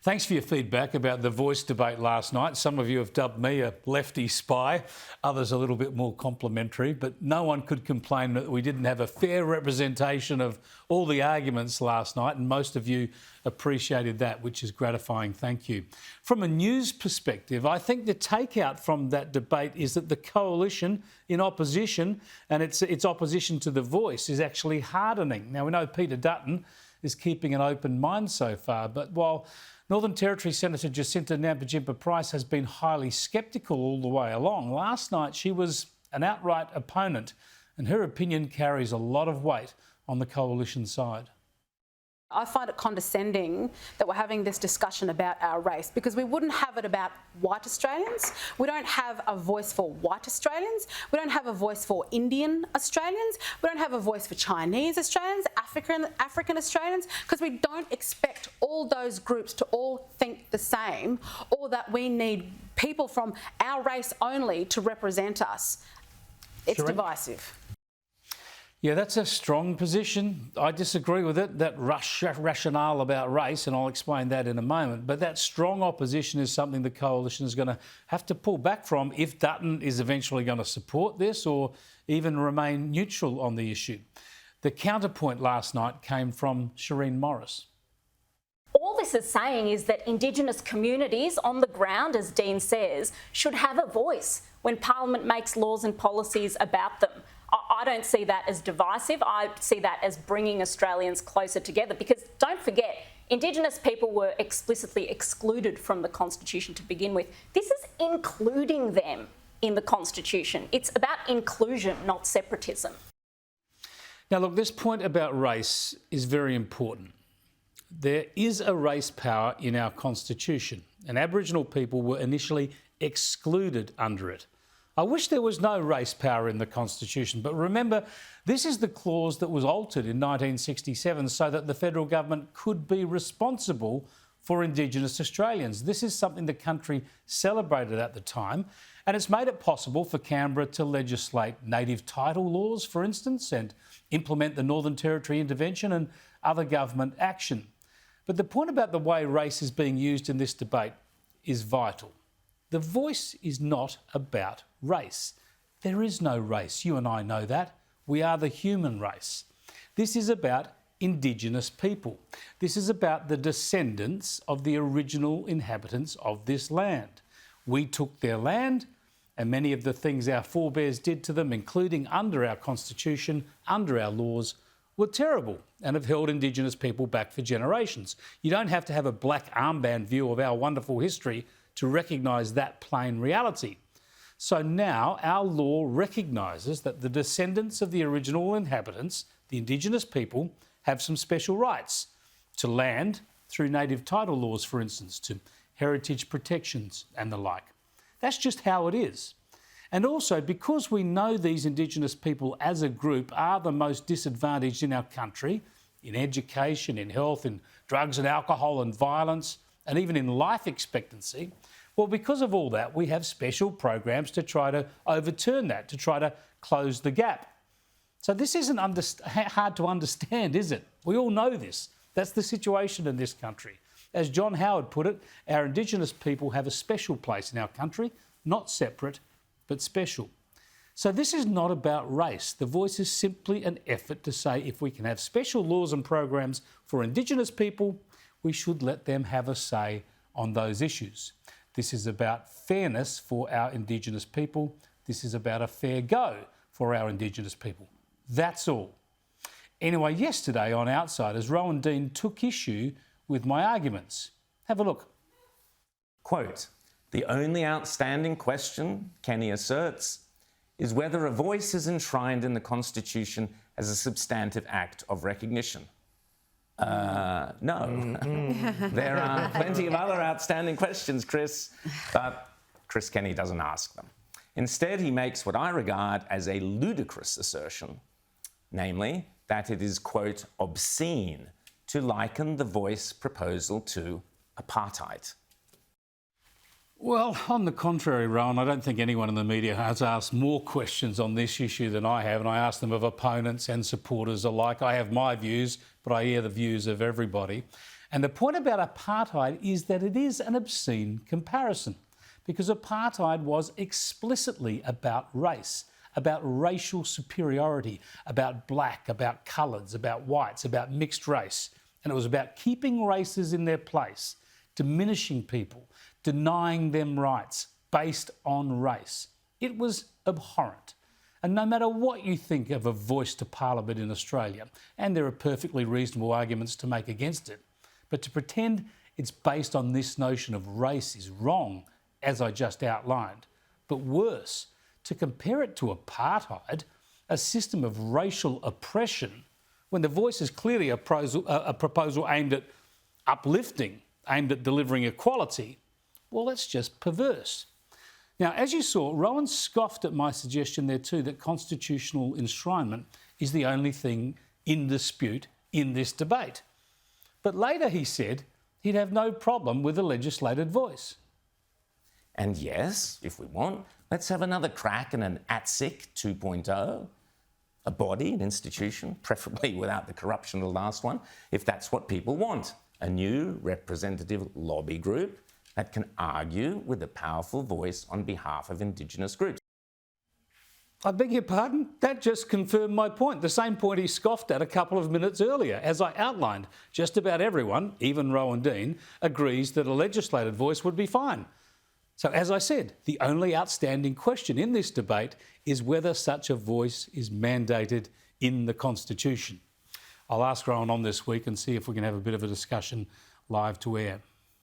Thanks for your feedback about the Voice debate last night. Some of you have dubbed me a lefty spy, others a little bit more complimentary, but no one could complain that we didn't have a fair representation of all the arguments last night, and most of you appreciated that, which is gratifying. Thank you. From a news perspective, I think the takeout from that debate is that the coalition in opposition, and its opposition to the Voice, is actually hardening. Now, we know Peter Dutton is keeping an open mind so far, but while Northern Territory Senator Jacinta Nampijinpa-Price has been highly sceptical all the way along, last night she was an outright opponent, and her opinion carries a lot of weight on the coalition side. I find it condescending that we're having this discussion about our race, because we wouldn't have it about white Australians. We don't have a voice for white Australians. We don't have a voice for Indian Australians. We don't have a voice for Chinese Australians, African Australians, because we don't expect all those groups to all think the same, or that we need people from our race only to represent us. It's divisive. Yeah, that's a strong position. I disagree with it, that rationale about race, and I'll explain that in a moment. But that strong opposition is something the coalition is going to have to pull back from if Dutton is eventually going to support this or even remain neutral on the issue. The counterpoint last night came from Shireen Morris. All this is saying is that Indigenous communities on the ground, as Dean says, should have a voice when Parliament makes laws and policies about them. I don't see that as divisive. I see that as bringing Australians closer together, because don't forget, Indigenous people were explicitly excluded from the Constitution to begin with. This is including them in the Constitution. It's about inclusion, not separatism. Now, look, this point about race is very important. There is a race power in our Constitution, and Aboriginal people were initially excluded under it. I wish there was no race power in the Constitution, but remember, this is the clause that was altered in 1967 so that the federal government could be responsible for Indigenous Australians. This is something the country celebrated at the time, and it's made it possible for Canberra to legislate native title laws, for instance, and implement the Northern Territory intervention and other government action. But the point about the way race is being used in this debate is vital. The Voice is not about race. There is no race. You and I know that. We are the human race. This is about Indigenous people. This is about the descendants of the original inhabitants of this land. We took their land, and many of the things our forebears did to them, including under our Constitution, under our laws, were terrible and have held Indigenous people back for generations. You don't have to have a black armband view of our wonderful history to recognise that plain reality. So now our law recognises that the descendants of the original inhabitants, the Indigenous people, have some special rights to land through native title laws, for instance, to heritage protections and the like. That's just how it is. And also, because we know these Indigenous people as a group are the most disadvantaged in our country, in education, in health, in drugs and alcohol and violence, and even in life expectancy, well, because of all that, we have special programs to try to overturn that, to try to close the gap. So this isn't hard to understand, is it? We all know this. That's the situation in this country. As John Howard put it, our Indigenous people have a special place in our country, not separate, but special. So this is not about race. The Voice is simply an effort to say if we can have special laws and programs for Indigenous people, we should let them have a say on those issues. This is about fairness for our Indigenous people. This is about a fair go for our Indigenous people. That's all. Anyway, yesterday on Outsiders, Rowan Dean took issue with my arguments. Have a look. Quote, "The only outstanding question," Kenny asserts, "is whether a voice is enshrined in the Constitution as a substantive act of recognition." No. There are plenty of other outstanding questions, Chris, but Chris Kenny doesn't ask them. Instead, he makes what I regard as a ludicrous assertion, namely that it is, quote, "obscene to liken the Voice proposal to apartheid." Well, on the contrary, Rowan, I don't think anyone in the media has asked more questions on this issue than I have, and I ask them of opponents and supporters alike. I have my views, but I hear the views of everybody. And the point about apartheid is that it is an obscene comparison, because apartheid was explicitly about race, about racial superiority, about black, about coloureds, about whites, about mixed race. And it was about keeping races in their place, diminishing people, denying them rights based on race. It was abhorrent. And no matter what you think of a voice to Parliament in Australia, and there are perfectly reasonable arguments to make against it, but to pretend it's based on this notion of race is wrong, as I just outlined. But worse, to compare it to apartheid, a system of racial oppression, when the voice is clearly a proposal aimed at uplifting, aimed at delivering equality, well, that's just perverse. Now, as you saw, Rowan scoffed at my suggestion there too that constitutional enshrinement is the only thing in dispute in this debate. But later he said he'd have no problem with a legislated voice. And yes, if we want, let's have another crack at an ATSIC 2.0, a body, an institution, preferably without the corruption of the last one, if that's what people want. A new representative lobby group that can argue with a powerful voice on behalf of Indigenous groups. I beg your pardon? That just confirmed my point, the same point he scoffed at a couple of minutes earlier. As I outlined, just about everyone, even Rowan Dean, agrees that a legislated voice would be fine. So as I said, the only outstanding question in this debate is whether such a voice is mandated in the Constitution. I'll ask Rowan on this week and see if we can have a bit of a discussion live to air.